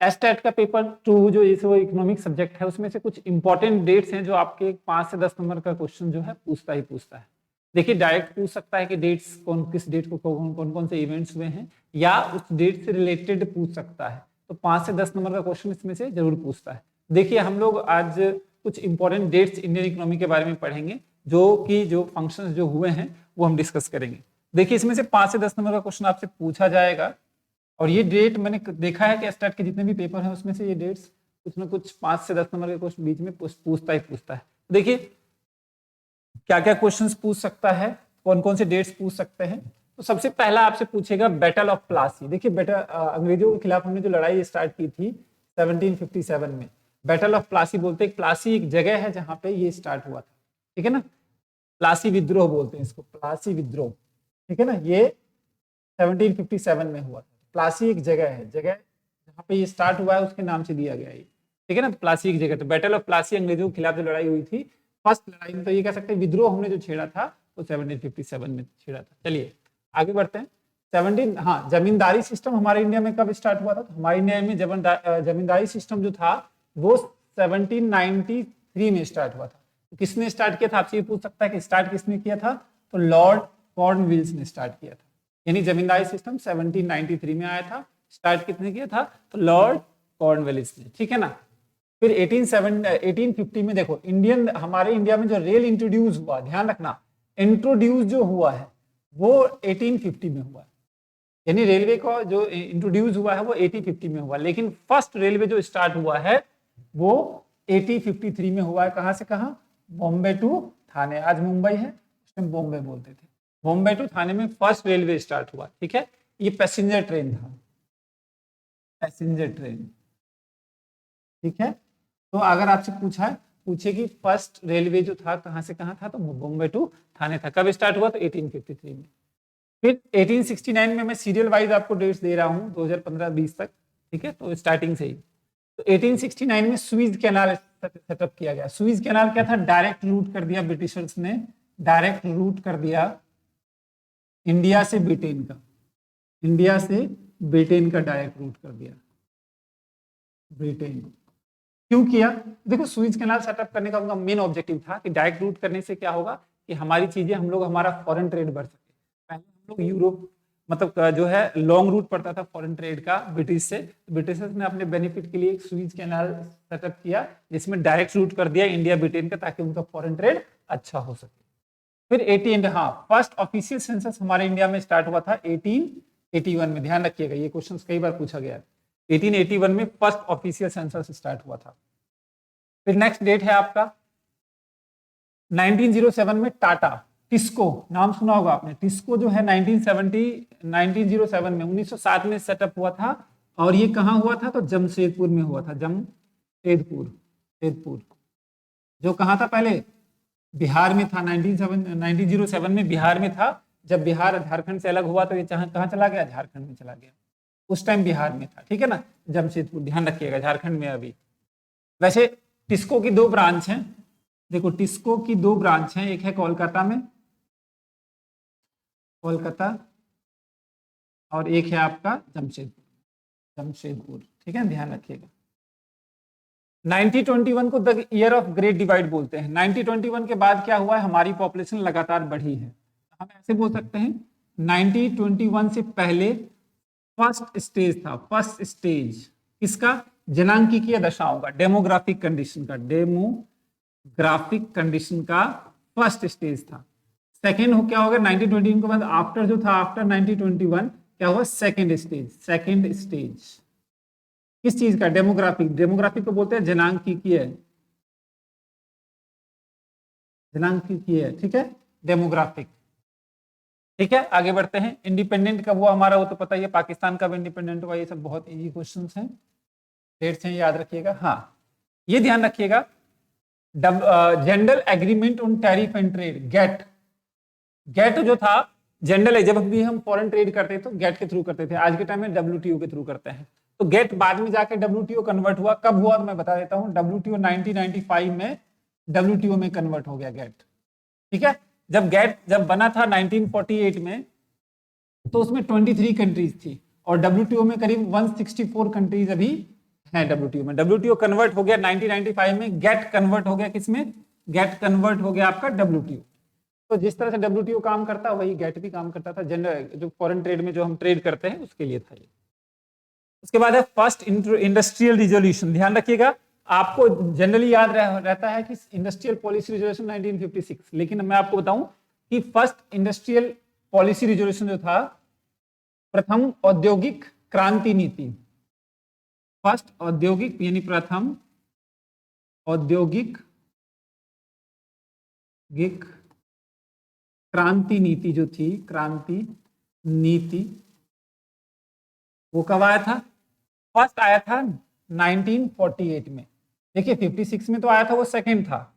Estate का paper 2 जो इस वो इकोनॉमिक सब्जेक्ट है उसमें से कुछ इंपॉर्टेंट डेट्स हैं जो आपके 5 से 10 नंबर का क्वेश्चन जो है पूछता ही पूछता है। देखिए डायरेक्ट पूछ सकता है कि डेट्स कौन किस डेट को कौन कौन से इवेंट्स हुए हैं, या उस डेट से रिलेटेड पूछ सकता है। तो 5 से 10 नंबर का क्वेश्चन इसमें से जरूर पूछता है। देखिए हम लोग आज कुछ इंपॉर्टेंट डेट्स इंडियन इकोनॉमी के बारे में पढ़ेंगे, जो फंक्शंस जो हुए हैं वो हम डिस्कस करेंगे। देखिए इसमें से 5 से 10 नंबर का क्वेश्चन आपसे पूछा जाएगा, और ये डेट मैंने देखा है कि स्टेट के जितने भी पेपर हैं उसमें से ये डेट्स कुछ ना कुछ 5 से 10 नंबर के क्वेश्चन बीच में पूछता ही पूछता है। देखिए क्या क्या क्वेश्चंस पूछ सकता है, कौन कौन से डेट्स पूछ सकते हैं। तो सबसे पहला आपसे पूछेगा बैटल ऑफ प्लासी। देखिए अंग्रेजों के खिलाफ हमने जो लड़ाई स्टार्ट की थी 1757 में, बैटल ऑफ प्लासी बोलते हैं। प्लासी एक जगह है जहां पे ये स्टार्ट हुआ था, ठीक है ना। प्लासी विद्रोह बोलते हैं इसको, प्लासी विद्रोह, ठीक है ना। ये 1757 में हुआ था। प्लासी एक जगह है, जगह जहाँ पे ये स्टार्ट हुआ है उसके नाम से दिया गया है, ठीक है ना। तो प्लासी एक जगह, तो बैटल ऑफ प्लासी अंग्रेजों के खिलाफ जो लड़ाई हुई थी, फर्स्ट लड़ाई में, तो ये कह सकते हैं विद्रोह हमने जो छेड़ा था वो 1757 में छेड़ा था। चलिए आगे बढ़ते हैं। 17 जमींदारी सिस्टम हमारे इंडिया में कब स्टार्ट हुआ था? तो हमारे इंडिया में जमींदारी सिस्टम जो था वो 1793 में स्टार्ट हुआ था। तो किसने स्टार्ट किया था? आपसे ये पूछ सकता है कि स्टार्ट किसने किया था? तो लॉर्ड कॉर्नवालिस ने स्टार्ट किया था। यानी जमींदारी सिस्टम 1793 में आया था। स्टार्ट किसने किया था? तो लॉर्ड कॉर्नवालिस ने, ठीक है ना। फिर 1850 में देखो हमारे इंडिया में जो रेल इंट्रोड्यूस हुआ, ध्यान रखना, इंट्रोड्यूस जो हुआ है वो 1850 में हुआ है। यानी रेलवे को जो इंट्रोड्यूस हुआ है वो 1850 में हुआ, लेकिन फर्स्ट रेलवे जो स्टार्ट हुआ है वो 1853 में हुआ है। कहां से कहां? बॉम्बे टू थाने। आज मुंबई है, उस टाइम बॉम्बे बोलते थे। बॉम्बे टू थाने में फर्स्ट रेलवे स्टार्ट हुआ, ठीक है। ये पैसेंजर ट्रेन था, पैसेंजर ट्रेन, ठीक है। तो अगर आपसे पूछे कि फर्स्ट रेलवे जो था कहां से कहां था, तो बॉम्बे टू थाने था। कब स्टार्ट हुआ? तो 1853 में। फिर 1869 में मैं सीरियल वाइज आपको डेट्स दे रहा हूं 2015-20 तक, ठीक है। तो स्टार्टिंग से ही, तो 1869 में सुइज कैनाल सेटअप किया गया। सुइज कैनाल क्या था? डायरेक्ट रूट कर दिया ब्रिटिशर्स ने, डायरेक्ट रूट कर दिया इंडिया से ब्रिटेन का, इंडिया से ब्रिटेन का डायरेक्ट रूट कर दिया ब्रिटेन। क्यों किया? देखो सुइज कैनाल सेटअप करने का उनका मेन ऑब्जेक्टिव था कि डायरेक्ट रूट करने से क्या होगा कि हमारी चीजें हमारा फॉरेन ट्रेड बढ़ सके। पहले हम लोग यूरोप मतलब जो है लॉन्ग रूट पड़ता था फॉरेन ट्रेड का ब्रिटिश से। ब्रिटिशर्स ने अपने बेनिफिट के लिए एक सुइज कैनाल सेटअप किया जिसमें डायरेक्ट रूट कर दिया इंडिया ब्रिटेन का, ताकि उनका फॉरेन ट्रेड अच्छा हो सके। फिर फर्स्ट ऑफिशियल सेंसस हमारे इंडिया में स्टार्ट हुआ था 1881 में। ध्यान रखिएगा, ये क्वेश्चन कई बार पूछा गया है। 1881 में फर्स्ट ऑफिशियल सेंसस स्टार्ट हुआ था। फिर नेक्स्ट डेट है आपका 1907 में टाटा टिस्को, नाम सुना होगा आपने। टिस्को जो है 1907 में 1907 में सेटअप हुआ था। और ये कहां हुआ था? तो जमशेदपुर में हुआ था। जमशेदपुर जो कहां था? पहले बिहार में था। 1907 में बिहार में था। जब बिहार झारखंड से अलग हुआ तो ये कहां चला गया? झारखंड में चला गया। उस टाइम बिहार में था, ठीक है ना। जमशेदपुर, ध्यान रखिएगा, झारखंड में अभी। वैसे टिस्को की 2 ब्रांच हैं। देखो टिस्को की 2 ब्रांच हैं, एक है कोलकाता में, कोलकाता, और एक है आपका जमशेदपुर, ठीक है, ध्यान रखिएगा। 1921 को the year of great divide बोलते हैं। 1921 के बाद क्या हुआ है? हमारी पॉपुलेशन लगातार बढ़ी है। हम ऐसे बोल सकते हैं 1921 से पहले फर्स्ट स्टेज था। फर्स्ट स्टेज किसका? जनांकीय दशाओं का, डेमोग्राफिक कंडीशन का, डेमोग्राफिक कंडीशन का फर्स्ट स्टेज था। सेकेंड हो क्या होगा 1921 के बाद? आफ्टर जो था, आफ्टर 1921 क्या हुआ? सेकेंड स्टेज किस चीज का? डेमोग्राफिक। डेमोग्राफिक को बोलते हैं जनांकीय, ठीक है, डेमोग्राफिक, ठीक है। आगे बढ़ते हैं। इंडिपेंडेंट कब हुआ हमारा? वो तो पता ही है। पाकिस्तान कब इंडिपेंडेंट हुआ? ये सब बहुत इजी क्वेश्चंस हैं, डेट्स हैं, याद रखिएगा। हाँ, ये ध्यान रखिएगा, general agreement on tariff and trade, GATT जो था जनरल है। जब भी हम फॉरेन ट्रेड करते थे तो गेट के थ्रू करते थे। आज के टाइम में WTO के थ्रू करते हैं। तो गेट बाद में जाके WTO कन्वर्ट हुआ। कब हुआ? तो मैं बता देता हूँ। WTO 1995 में WTO में कन्वर्ट हो गया गेट, ठीक है। जब बना था 1948 में, तो उसमें 23 कंट्रीज थी, और WTO में करीब 164 कंट्रीज अभी है WTO में। WTO कन्वर्ट हो गया 1995 में, गेट कन्वर्ट हो गया किसमें, गेट कन्वर्ट हो गया आपका WTO। तो जिस तरह से WTO काम करता है वही गेट भी काम करता था, जनरल जो फॉरेन ट्रेड में जो हम ट्रेड करते हैं उसके लिए था ये। उसके बाद है फर्स्ट इंडस्ट्रियल रिजोल्यूशन। ध्यान रखिएगा, आपको जनरली याद रहता है कि इंडस्ट्रियल पॉलिसी रिजोल्यूशन 1956, लेकिन मैं आपको बताऊं कि फर्स्ट इंडस्ट्रियल पॉलिसी रिजोल्यूशन जो था, प्रथम औद्योगिक क्रांति नीति, फर्स्ट औद्योगिक यानी प्रथम औद्योगिक क्रांति नीति जो थी, क्रांति नीति, वो कब आया था, फर्स्ट आया था 1948 में। देखिए 56 में तो आया था, वो सेकंड था,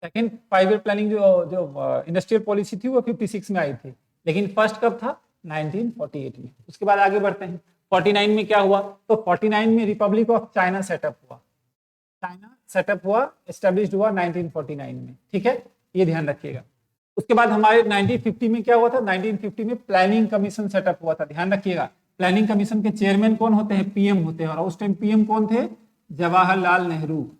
सेकंड 5 ईयर प्लानिंग जो इंडस्ट्रियल पॉलिसी थी वो 56 में आई थी, लेकिन फर्स्ट कब था, 1948 में। उसके बाद आगे बढ़ते हैं, 49 में क्या हुआ, तो 49 में रिपब्लिक ऑफ चाइना सेटअप हुआ, चाइना सेटअप हुआ, एस्टेब्लिश्ड हुआ 1949 में, ठीक है, ये ध्यान रखिएगा। उसके बाद हमारे 1950 में क्या हुआ था, 1950 में प्लानिंग कमीशन सेटअप हुआ था। ध्यान रखिएगा, प्लानिंग कमीशन के चेयरमैन कौन होते हैं, पीएम होते हैं, और उस टाइम पीएम कौन थे, जवाहरलाल नेहरू।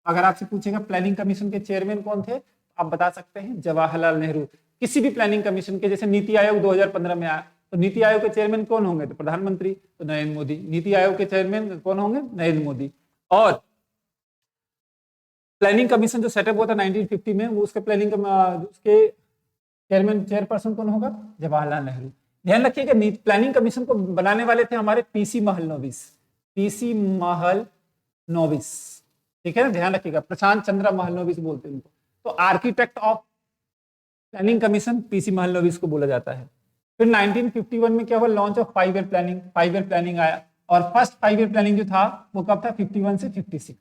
अगर आपसे पूछेगा प्लानिंग कमीशन के चेयरमैन कौन थे, आप बता सकते हैं जवाहरलाल नेहरू। किसी भी प्लानिंग कमीशन के, जैसे नीति आयोग 2015 में आया, तो नीति आयोग के चेयरमैन कौन होंगे, तो प्रधानमंत्री, तो नरेंद्र मोदी। नीति आयोग के चेयरमैन कौन होंगे, नरेंद्र मोदी। और प्लानिंग कमीशन जो सेटअप हुआ था 1950 में, वो उसके प्लानिंग उसके चेयरपर्सन कौन होगा, जवाहरलाल नेहरू। ध्यान रखिएगा, प्लानिंग कमीशन को बनाने वाले थे हमारे पीसी महलनोबिस, पीसी महलनोबिस, ठीक है ना, ध्यान रखिएगा, प्रशांत चंद्र महलनोबिस बोलते हैं उनको। तो architect of planning commission PC Mahalanobis को बोला जाता है। फिर 1951 में क्या हुआ, launch of 5 year planning, 5 year planning आया, और फर्स्ट 5 ईयर प्लानिंग जो था वो कब था, 51 से 56,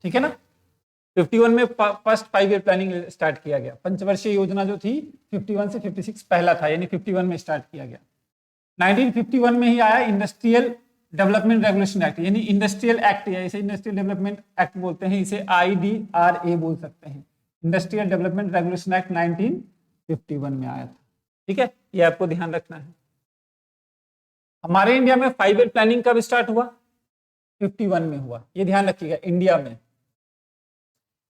ठीक है ना। 51 में फर्स्ट 5 ईयर प्लानिंग स्टार्ट किया गया, पंचवर्षीय योजना जो थी 51 से 56 पहला था, यानी 51 में स्टार्ट किया गया। 1951 में ही आया इंडस्ट्रियल डेवलपमेंट रेगुलेशन एक्ट, यानी इंडस्ट्रियल एक्ट, या इसे इंडस्ट्रियल डेवलपमेंट एक्ट बोलते हैं, इसे IDRA बोल सकते हैं। इंडस्ट्रियल डेवलपमेंट रेगुलेशन एक्ट 1951 में आया था, ठीक है, ये आपको ध्यान रखना है। हमारे इंडिया में 5 ईयर प्लानिंग कब स्टार्ट हुआ, 51 में हुआ, ये ध्यान रखिएगा इंडिया में।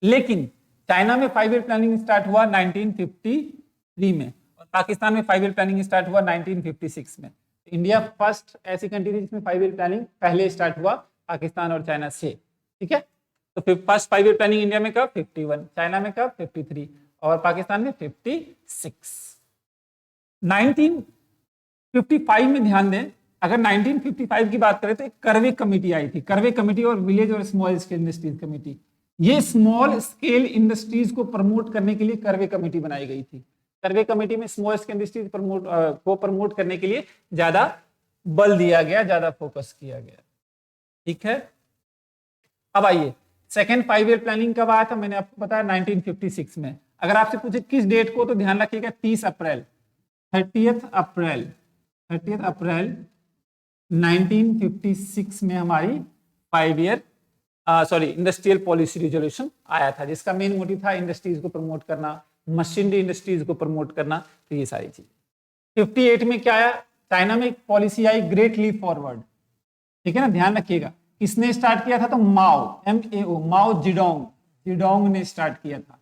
लेकिन चाइना में 5 ईयर प्लानिंग स्टार्ट हुआ 1953 में, और पाकिस्तान में 5 ईयर प्लानिंग स्टार्ट हुआ 1956 में। इंडिया फर्स्ट ऐसी कंट्री थी जिसमें 5 ईयर प्लानिंग पहले स्टार्ट हुआ, पाकिस्तान और चाइना से, ठीक है। तो फिर फर्स्ट 5 ईयर प्लानिंग इंडिया में कब, 51, चाइना में कब, 53, और पाकिस्तान में 56। 1955 में ध्यान दें, अगर 1955 की बात करें तो एक कर्वे कमेटी आई थी, कर्वे कमेटी और विलेज और स्मॉल स्केल इंडस्ट्रीज कमेटी। ये स्मॉल स्केल इंडस्ट्रीज को प्रमोट करने के लिए कर्वे कमेटी बनाई गई थी। सर्वे कमेटी में स्मॉल स्केल इंडस्ट्रीज को प्रमोट करने के लिए ज्यादा बल दिया गया, ज्यादा फोकस किया गया, ठीक है। अब आइए, सेकेंड 5 ईयर प्लानिंग कब आया था, मैंने आपको बताया 1956 में। अगर आपसे पूछे किस डेट को, तो ध्यान रखिएगा 30 अप्रैल 30 अप्रैल 1956 में हमारी 5 ईयर इंडस्ट्रियल पॉलिसी रिजोल्यूशन आया था, जिसका मेन मोटिव था इंडस्ट्रीज को प्रमोट करना, मशीनरी इंडस्ट्रीज को प्रमोट करना, तो ये सारी चीज। 58 में क्या आया, चाइना में एक पॉलिसी आई, ग्रेट लीप फॉरवर्ड, ठीक है ना, ध्यान रखिएगा। किसने स्टार्ट किया था, तो माओ, MAO, माओ जिडोंग ने स्टार्ट किया था।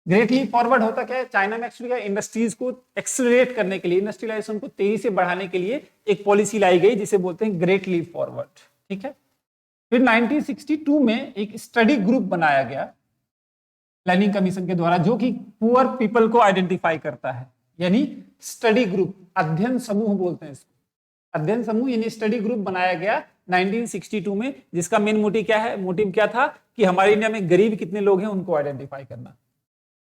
ग्रेट लीप फॉरवर्ड होता क्या है, चाइना में एक्चुअली इंडस्ट्रीज को एक्सेलरेट करने के लिए, इंडस्ट्रियलाइजेशन को तेजी से बढ़ाने के लिए एक पॉलिसी लाई गई जिसे बोलते हैं ग्रेट लीप फॉरवर्ड, ठीक है। फिर 1962 में एक स्टडी ग्रुप बनाया गया प्लानिंग कमीशन के द्वारा, जो कि पुअर पीपल को आइडेंटिफाई करता है, यानी स्टडी ग्रुप, अध्ययन समूह बोलते हैं इसको, अध्ययन समूह यानी स्टडी ग्रुप बनाया गया 1962 में, जिसका मेन मोटिव क्या है, मोटिव क्या था कि हमारे इंडिया में गरीब कितने लोग हैं उनको आइडेंटिफाई करना।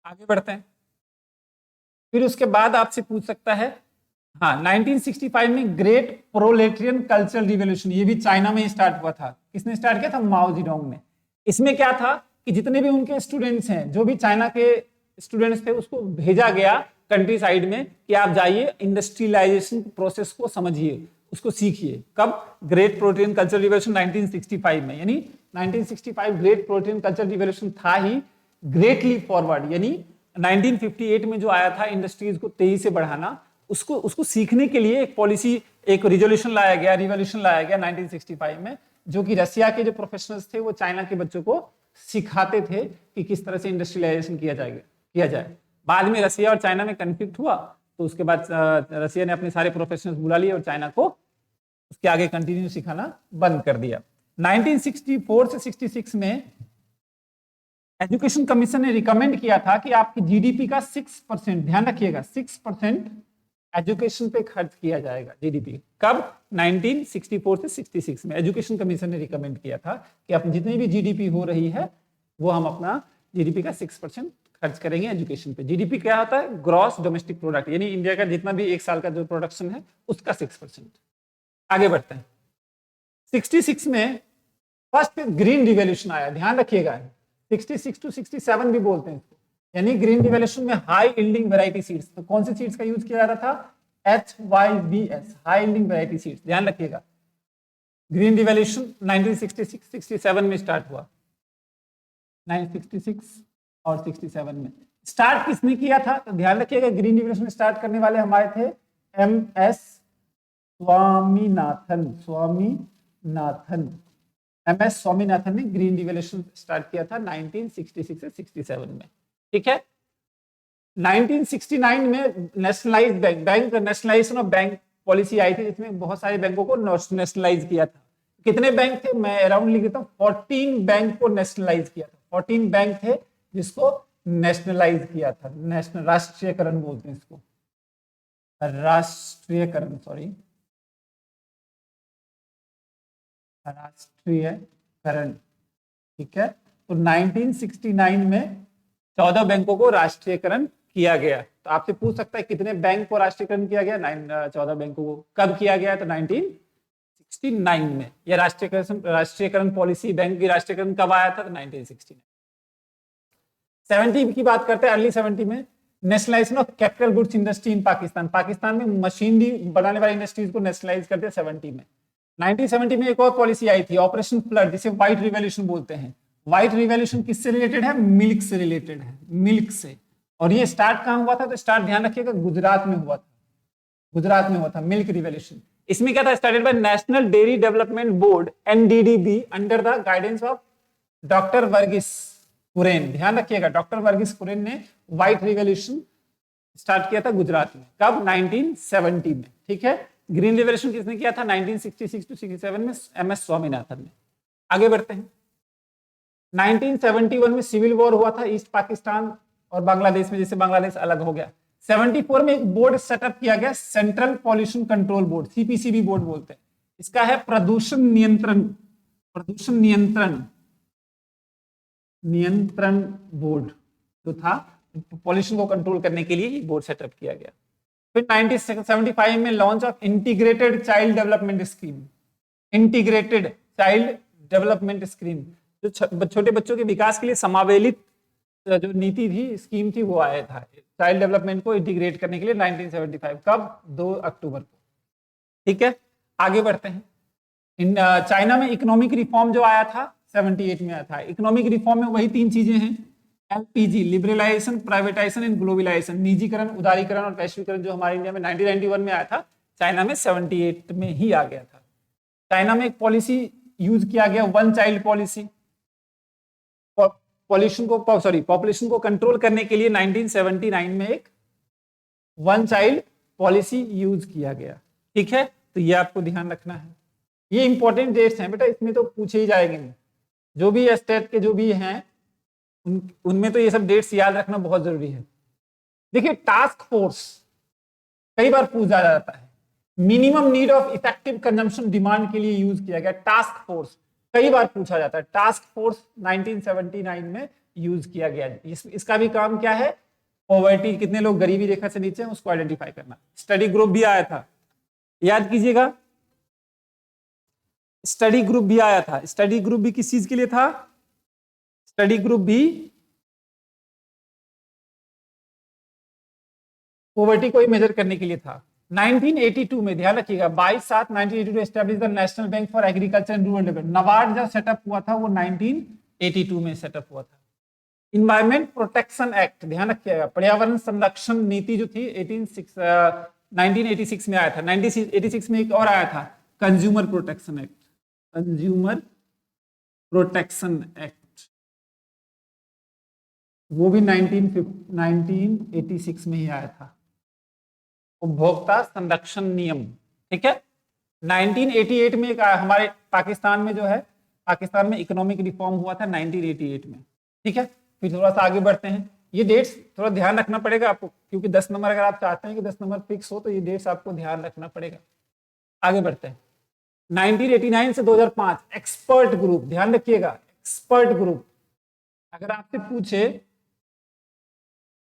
आगे बढ़ते हैं। फिर उसके बाद आपसे पूछ सकता है, हाँ 1965 में ग्रेट प्रोलेटेरियन कल्चरल रिवॉल्यूशन, ये भी चाइना में स्टार्ट हुआ था। किसने स्टार्ट किया था, माओ जिडोंग ने। इसमें क्या था कि जितने भी उनके स्टूडेंट्स हैं, जो भी चाइना के स्टूडेंट्स थे, उसको भेजा गया कंट्री साइड में कि आप जाइए इंडस्ट्रियलाइजेशन प्रोसेस को समझिए, उसको सीखिए। कब, ग्रेट प्रोलेटेरियन कल्चरल रिवॉल्यूशन 1965 में, यानी 1965 ग्रेट प्रोलेटेरियन कल्चरल रिवॉल्यूशन था ही। ग्रेट लीप फॉरवर्ड यानी 1958 में जो आया था इंडस्ट्रीज को तेजी से बढ़ाना, उसको सीखने के लिए एक पॉलिसी, एक रिजोल्यूशन लाया गया, रिवॉल्यूशन लाया गया 1965 में, जो कि रसिया के जो प्रोफेशनल्स थे वो चाइना के बच्चों को सिखाते थे कि किस तरह से इंडस्ट्रियलाइजेशन किया जाए। बाद में रसिया और चाइना में कन्फ्लिक्ट हुआ, तो उसके बाद रसिया ने अपने सारे प्रोफेशनल्स बुला लिए और चाइना को उसके आगे कंटिन्यू सिखाना बंद कर दिया। 1964 से 66 में एजुकेशन कमीशन ने रिकमेंड किया था कि आपकी जीडीपी का 6%, ध्यान रखिएगा 6% एजुकेशन पे खर्च किया जाएगा जीडीपी। कब? 1964 से 66 में एजुकेशन कमीशन ने रिकमेंड किया था कि आप जितनी भी जीडीपी हो रही है वो हम अपना जीडीपी का 6% खर्च करेंगे एजुकेशन पे। जीडीपी क्या होता है? ग्रॉस डोमेस्टिक प्रोडक्ट, यानी इंडिया का जितना भी एक साल का जो प्रोडक्शन है उसका 6%। आगे बढ़ते हैं। 66 में फर्स्ट ग्रीन रिवॉल्यूशन आया, ध्यान रखिएगा 66 to 67 भी बोलते हैं इसको, यानी ग्रीन रिवॉल्यूशन में हाई यील्डिंग वैरायटी सीड्स, तो कौन सी सीड्स का यूज किया जा रहा था? HYVS, high yielding variety seeds, ध्यान रखिएगा। ग्रीन रिवॉल्यूशन 1966-67 में स्टार्ट हुआ, 1966 और 67 में। स्टार्ट किसने किया था? तो ध्यान रखिएगा ग्रीन रिवॉल्यूशन स्टार्ट करने वाले हमारे थे MS स्वामीनाथन ने ग्रीन रिवॉल्यूशन स्टार्ट किया था 1966 से 67 में, ठीक है। 1969 में nationalised bank nationalisation of bank policy आई थी, जिसमें बहुत सारे बैंकों को नेशनलाइज किया था। कितने बैंक थे? मैं अराउंड लिख देता हूं, 14 बैंक को नेशनलाइज किया था। 14 बैंक थे जिसको नेशनलाइज किया था, नेशनल राष्ट्रीयकरण बोलते हैं इसको, राष्ट्रीयकरण, सॉरी राष्ट्रीयकरण, ठीक है। तो 1969 में 14 बैंकों को राष्ट्रीयकरण किया गया। तो आपसे पूछ सकता है कितने बैंक को राष्ट्रीयकरण किया गया? 14 बैंकों को। कब किया गया? तो 1969 में। यह राष्ट्रीयकरण पॉलिसी, बैंक की राष्ट्रीयकरण कब आया था? तो 1969। 70 की बात करते हैं, अर्ली 70 में nationalisation of capital goods industry in Pakistan. Pakistan में मशीनरी बनाने वाली इंडस्ट्रीज को नेशनलाइज करते हैं 70 में। 1970 में एक और पॉलिसी आई थी, ऑपरेशन फ्लड, जिसे व्हाइट रिवॉल्यूशन बोलते हैं। व्हाइट रिवॉल्यूशन किससे रिलेटेड है? मिल्क से रिलेटेड है, मिल्क से। और ये स्टार्ट कहां हुआ था? तो स्टार्ट ध्यान रखिएगा गुजरात में हुआ था, गुजरात में हुआ था मिल्क रिवॉल्यूशन। इसमें क्या था? Started by national dairy development board NDDB under the guidance of doctor Verghese Kurien. ध्यान रखिएगा डॉक्टर वर्गीस कुरेन ने व्हाइट रिवॉल्यूशन स्टार्ट किया था गुजरात में। कब? 1970 में, ठीक है। ग्रीन रिवॉल्यूशन किसने किया था? 1966 to 67 में MS स्वामीनाथन ने। आगे बढ़ते हैं। 1971 में सिविल वॉर हुआ था ईस्ट पाकिस्तान और बांग्लादेश में, जैसे बांग्लादेश अलग हो गया। 74 में एक बोर्ड सेटअप किया गया, central pollution control board, CPCB board बोलते हैं। इसका है प्रदूषण नियंत्रण बोर्ड जो था, पॉल्यूशन को कंट्रोल करने के लिए ये बोर्ड सेटअप किया गया। फिर 1975 में launch of integrated child development scheme, integrated child development scheme, जो छोटे बच्चों के विकास के लिए समावेलित जो नीति थी, स्कीम थी, वो आया था चाइल्ड डेवलपमेंट को इंटीग्रेट करने के लिए 1975। कब? 2 अक्टूबर को, ठीक है। आगे बढ़ते हैं। चाइना में इकोनॉमिक रिफॉर्म जो आया था 78 में आया था। इकोनॉमिक रिफॉर्म में वही 3 चीजें हैं, LPG, liberalisation, privatisation and globalisation, निजीकरण, उदारीकरण और वैश्वीकरण, जो हमारे इंडिया में 1991 में आया था, चाइना में 78 में ही आ गया था। चाइना में एक पॉलिसी यूज किया गया, वन चाइल्ड पॉलिसी, पॉपुलेशन को कंट्रोल करने के लिए 1979 में एक वन चाइल्ड पॉलिसी यूज किया गया, ठीक है। तो ये आपको ध्यान रखना है, ये इंपॉर्टेंट डेट्स हैं बेटा, इसमें तो पूछे ही जाएंगे, जो भी स्टेट के जो भी हैं उनमें तो ये सब डेट्स याद रखना बहुत जरूरी है। देखिए टास्क फोर्स कई बार पूछा जाता है, minimum need of effective consumption demand के लिए यूज किया गया टास्क फोर्स, कई बार पूछा जाता है। टास्क फोर्स 1979 में यूज किया गया। इसका भी काम क्या है? पॉवर्टी, कितने लोग गरीबी रेखा से नीचे हैं उसको आइडेंटिफाई करना। स्टडी ग्रुप भी आया था, याद कीजिएगा, स्टडी ग्रुप भी आया था। स्टडी ग्रुप भी किस चीज के लिए था? स्टडी ग्रुप भी पॉवर्टी को ही मेजर करने के लिए था। 1982 में, ध्यान रखिएगा, 22/7/1982 establish the national bank for agriculture and rural development. NABARD जब सेटअप हुआ था वो 1982 में सेटअप हुआ था। इन्वायरमेंट प्रोटेक्शन एक्ट, ध्यान रखिएगा, पर्यावरण संरक्षण नीति जो थी 1986 में आया था। 1986 में एक और आया था, consumer protection act. Consumer protection act, वो भी 1986 में ही आया था। उपभोक्ता संरक्षण नियम, ठीक है। 1988 में एक हमारे पाकिस्तान में जो है, पाकिस्तान में इकोनॉमिक रिफॉर्म हुआ था 1988 में, ठीक है। फिर थोड़ा सा आगे बढ़ते हैं, ये डेट्स थोड़ा ध्यान रखना पड़ेगा आपको, क्योंकि 10 नंबर अगर आप चाहते हैं कि 10 नंबर फिक्स हो तो ये डेट्स आपको ध्यान रखना पड़ेगा। आगे बढ़ते हैं, 1989 से 2005 एक्सपर्ट ग्रुप, ध्यान रखिएगा एक्सपर्ट ग्रुप। अगर आपसे पूछे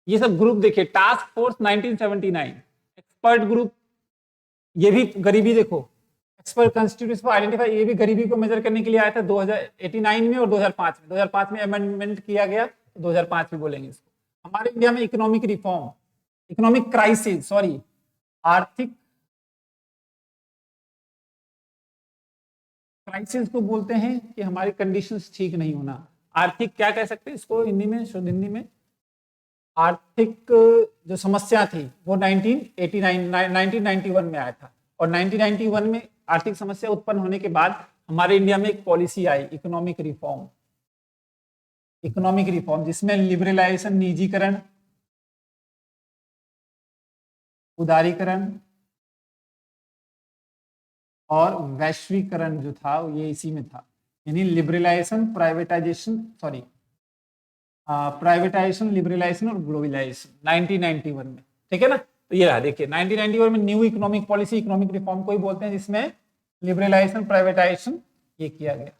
ये सब ग्रुप देखिए, टास्क फोर्स 1979, एक्सपर्ट ग्रुप, ये भी गरीबी देखो, एक्सपर्ट कॉन्स्टिट्यूशन फॉर आइडेंटिफाई, ये भी गरीबी को मेजर करने के लिए आया था 2089 में और 2005 में। 2005 में अमेंडमेंट किया गया, 2005 में बोलेंगे इसको। हमारे इंडिया में economic reform, economic crisis, sorry आर्थिक क्राइसिस को बोलते हैं कि हमारी कंडीशंस ठीक नहीं होना। आर्थिक क्या कह सकते हैं इसको हिंदी में, शुद्ध हिंदी में आर्थिक जो समस्या थी वो 1991 में आया था। और 1991 में आर्थिक समस्या उत्पन्न होने के बाद हमारे इंडिया में एक policy I economic reform, economic reform जिसमें लिबरलाइजेशन, निजीकरण, उदारीकरण और वैश्वीकरण जो था ये इसी में था, यानी liberalisation, privatisation, sorry privatisation, liberalisation और ग्लोबलाइजेशन 1991 में, ठीक है ना। तो ये रहा, देखिए 1991 में new economic policy, economic reform को ही बोलते हैं, जिसमें लिबरलाइजेशन, प्राइवेटाइजेशन ये किया गया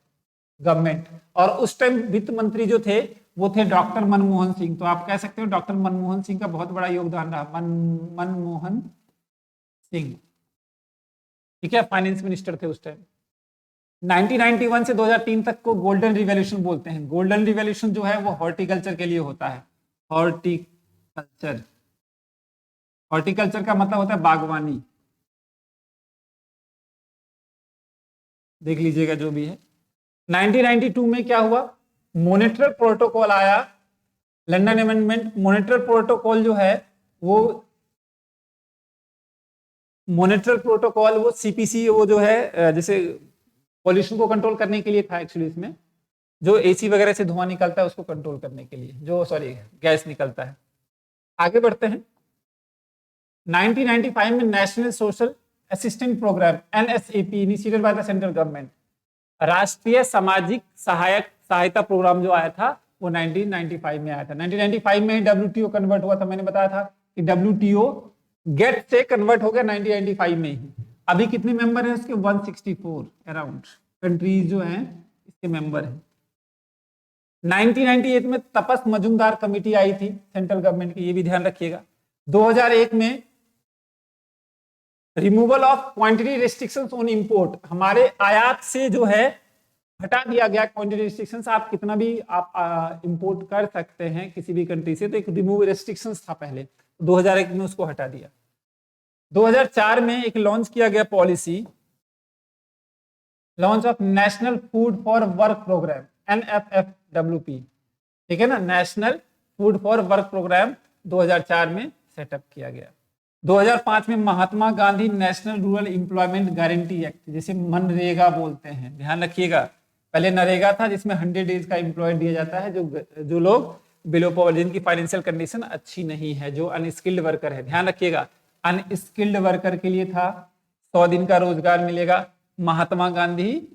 गवर्नमेंट। और उस टाइम वित्त मंत्री जो थे वो थे डॉक्टर मनमोहन सिंह। तो आप कह सकते हो डॉक्टर मनमोहन सिंह का बहुत बड़ा योगदान रहा, मनमोहन सिंह, ठीक है, फाइनेंस मिनिस्टर थे उस टाइम। 1991 से 2003 तक को गोल्डन रिवॉल्यूशन बोलते हैं। गोल्डन रिवॉल्यूशन जो है वो हॉर्टिकल्चर के लिए होता है, हॉर्टिकल्चर, हॉर्टिकल्चर का मतलब होता है बागवानी, देख लीजिएगा जो भी है। 1992 में क्या हुआ, मॉनेटरी प्रोटोकॉल आया, लंदन अमेंडमेंट। मॉनेटरी प्रोटोकॉल जो है वो, मॉनेटरी प्रोटोकॉल वो सीपीसी, वो जो है जैसे पॉल्यूशन को कंट्रोल करने के लिए था एक्चुअली, इसमें जो एसी वगैरह से धुआं निकलता है उसको कंट्रोल करने के लिए, जो सॉरी गैस निकलता है। आगे बढ़ते हैं, 1995 में national social assistant programme NSAP initiated by the central government, राष्ट्रीय सामाजिक सहायता प्रोग्राम जो आया था वो 1995 में आया था। 1995 में डब्ल्यूटीओ कन्वर्ट हुआ था, मैंने बताया था कि डब्ल्यूटीओ गेट से कन्वर्ट हो गया 1995 में ही। अभी कितने मेंबर हैं उसके, 164 अराउंड कंट्रीज जो हैं इसके मेंबर हैं। 1998 में तपस मजुमदार कमेटी आई थी सेंट्रल गवर्नमेंट की, ये भी ध्यान रखिएगा। 2001 में removal of quantity restrictions on import, हमारे आयात से जो है हटा दिया गया क्वांटिटी रिस्ट्रिक्शंस, आप कितना भी आप इंपोर्ट कर सकते हैं किसी भी कंट्री से, तो एक रिमूव रिस्ट्रिक्शंस था पहले, 2001 में उसको हटा दिया। 2004 में एक लॉन्च किया गया policy, launch of national food for work programme NFFWP, ठीक है ना, national food for work programme 2004 में सेटअप किया गया। 2005 में Mahatma Gandhi national rural employment guarantee act, जिसे मनरेगा बोलते हैं, ध्यान रखिएगा। पहले नरेगा था जिसमें 100 डेज का एम्प्लॉय दिया जाता है, जो लोग बिलो पॉवर्टी, जिनकी फाइनेंशियल कंडीशन अच्छी नहीं है, जो अनस्किल्ड वर्कर है, ध्यान रखिएगा। अनस्किल्ड वर्कर के लिए था 100 दिन का रोजगार मिलेगा। महात्मा गांधी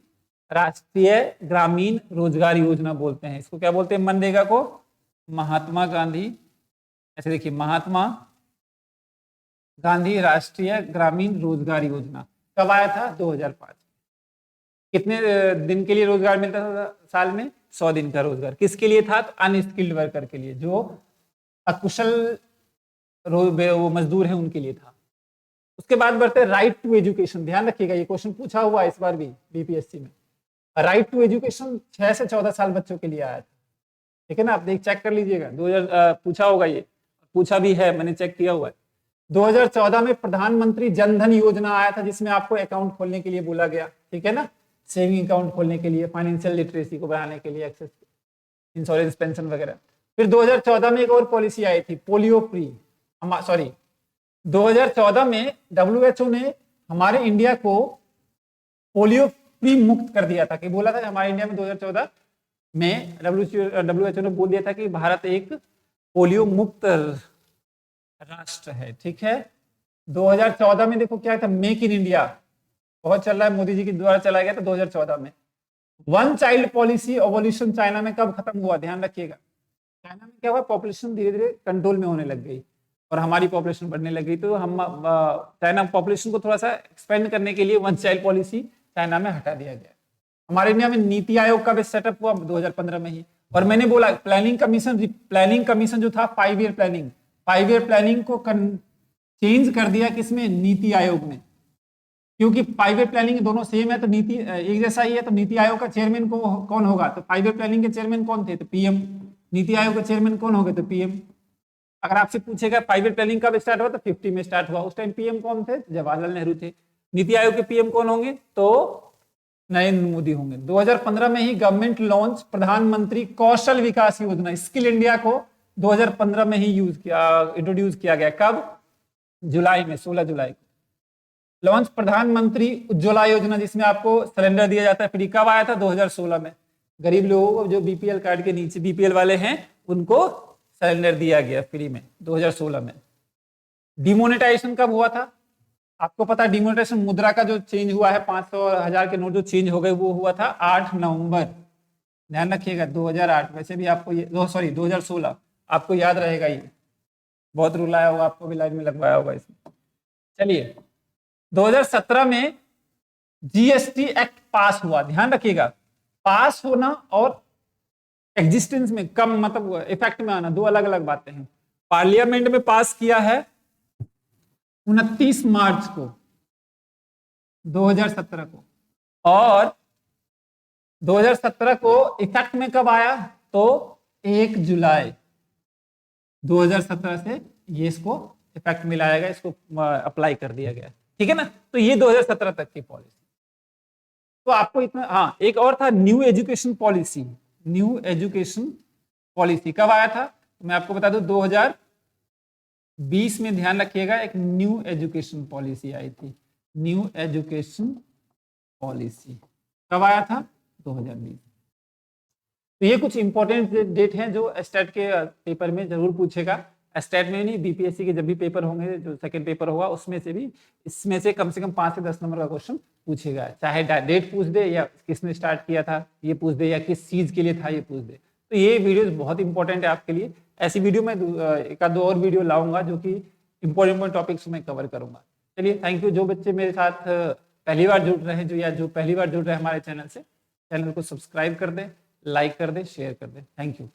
राष्ट्रीय ग्रामीण रोजगार योजना बोलते हैं इसको, क्या बोलते हैं मनरेगा को, महात्मा गांधी, ऐसे देखिए महात्मा गांधी राष्ट्रीय ग्रामीण रोजगार योजना। कब आया था, 2005। कितने दिन के लिए रोजगार मिलता था साल में, 100 दिन का रोजगार। किसके लिए था, तो अनस्किल्ड वर्कर के लिए, जो अकुशल वो मजदूर है उनके लिए था। उसके बाद बढ़ते हैं राइट टू एजुकेशन, ध्यान रखिएगा ये क्वेश्चन पूछा हुआ है इस बार भी बीपीएससी में। राइट टू एजुकेशन 6 से 14 साल बच्चों के लिए आया था, ठीक है ना, आप देख चेक कर लीजिएगा, 2000 पूछा होगा, ये पूछा भी है, मैंने चेक किया हुआ है। 2014 में प्रधानमंत्री जनधन योजना आया था, जिसमें आपको अकाउंट खोलने के लिए बोला गया, ठीक है ना, सेविंग अकाउंट खोलने के लिए, फाइनेंशियल लिटरेसी को बढ़ाने के लिए, एक्सेस, इंश्योरेंस, पेंशन वगैरह। फिर 2014 में एक और पॉलिसी आई थी, पोलियो फ्री, सॉरी 2014 में WHO ने हमारे इंडिया को पोलियो फ्री मुक्त कर दिया था, कि बोला था कि हमारे इंडिया में 2014 में WHO ने बोल दिया था कि भारत एक पोलियो मुक्त राष्ट्र है। ठीक है, 2014 में देखो क्या था, मेक इन इंडिया बहुत चल रहा है, मोदी जी के द्वारा चलाया गया था 2014 में। One child policy evolution China में कब खत्म हुआ, ध्यान रखिएगा। चाइना में क्या हुआ, पॉपुलेशन धीरे धीरे कंट्रोल में होने लग गई और हमारी पॉपुलेशन बढ़ने लग गई, तो हम चाइना पॉपुलेशन को थोड़ा सा एक्सपेंड करने के लिए वन चाइल्ड पॉलिसी चाइना में हटा दिया गया। हमारे इंडिया में नीति आयोग का भी सेटअप हुआ 2015 में ही। और मैंने बोला प्लानिंग कमीशन जो था 5 ईयर प्लानिंग को चेंज कर दिया किसमें, नीति आयोग में, क्योंकि 5 ईयर प्लानिंग दोनों सेम है तो नीति एक जैसा ही है, तो नीति आयोग का चेयरमैन कौन होगा, तो 5 ईयर प्लानिंग के चेयरमैन कौन थे, तो पीएम। नीति आयोग के चेयरमैन कौन हो गए, तो पीएम। अगर आपसे पूछेगा 5 ईयर प्लानिंग कब स्टार्ट हुआ, तो 50 में स्टार्ट हुआ। उस टाइम पीएम कौन थे, जवाहरलाल नेहरू थे। नीति आयोग के पीएम कौन होंगे, तो नरेंद्र मोदी होंगे। 2015 में ही गवर्नमेंट लॉन्च प्रधानमंत्री कौशल विकास योजना, स्किल इंडिया को 2015 में ही इंट्रोड्यूस किया गया। कब, जुलाई में, 16 जुलाई को लॉन्च प्रधानमंत्री उज्ज्वला योजना, जिसमें आपको सिलेंडर दिया जाता है फ्री। कब आया था, 2016 में। गरीब लोगों को जो बीपीएल कार्ड के नीचे बीपीएल वाले हैं उनको सिलेंडर दिया गया फ्री में 2016 में। डिमोनेटाइजेशन कब हुआ था, आपको पता है डिमोनेटाइजेशन मुद्रा का जो चेंज हुआ है, 500 और 1000 के नोट जो चेंज हो गए वो हुआ था 8 नवंबर, ध्यान रखिएगा 2008। वैसे भी आपको ये 2016 आपको याद रहेगा, ये बहुत रूल आया होगा, आपको भी लाइन में लगवाया होगा इसमें। चलिए 2017 में जीएसटी एक्ट पास हुआ, ध्यान रखिएगा, पास होना और एग्जिस्टेंस में कम, मतलब इफेक्ट में आना, दो अलग अलग बातें हैं। पार्लियामेंट में पास किया है 29 मार्च को 2017 को, और 2017 को इफेक्ट में कब आया, तो 1 जुलाई 2017 से ये इसको इफेक्ट में लाया गया, इसको अप्लाई कर दिया गया। ठीक है ना, तो ये 2017 तक की पॉलिसी। तो आपको इतना, हाँ एक और था new education policy. New education policy कब आया था, मैं आपको बता दूं 2020 में, ध्यान रखिएगा, एक न्यू एजुकेशन पॉलिसी आई थी। न्यू एजुकेशन पॉलिसी कब आया था, 2020। तो ये कुछ इंपॉर्टेंट डेट हैं जो स्टेट के पेपर में जरूर पूछेगा। स्टेट में नहीं, बीपीएससी के जब भी पेपर होंगे, जो सेकंड पेपर होगा उसमें से भी, इसमें से कम 5 से 10 नंबर का क्वेश्चन पूछेगा। चाहे डेट पूछ दे, या किसने स्टार्ट किया था ये पूछ दे, या किस चीज के लिए था ये पूछ दे। तो ये वीडियो बहुत इंपॉर्टेंट है आपके लिए। ऐसी वीडियो मैं एक आध दो और वीडियो लाऊंगा जो कि इंपॉर्टेंट टॉपिक्स में कवर करूंगा। चलिए थैंक यू। जो बच्चे मेरे साथ पहली बार जुड़ रहे हैं, जो पहली बार जुड़ रहे हैं हमारे चैनल से, चैनल को सब्सक्राइब कर दें, लाइक कर दें, शेयर कर दें। Thank you.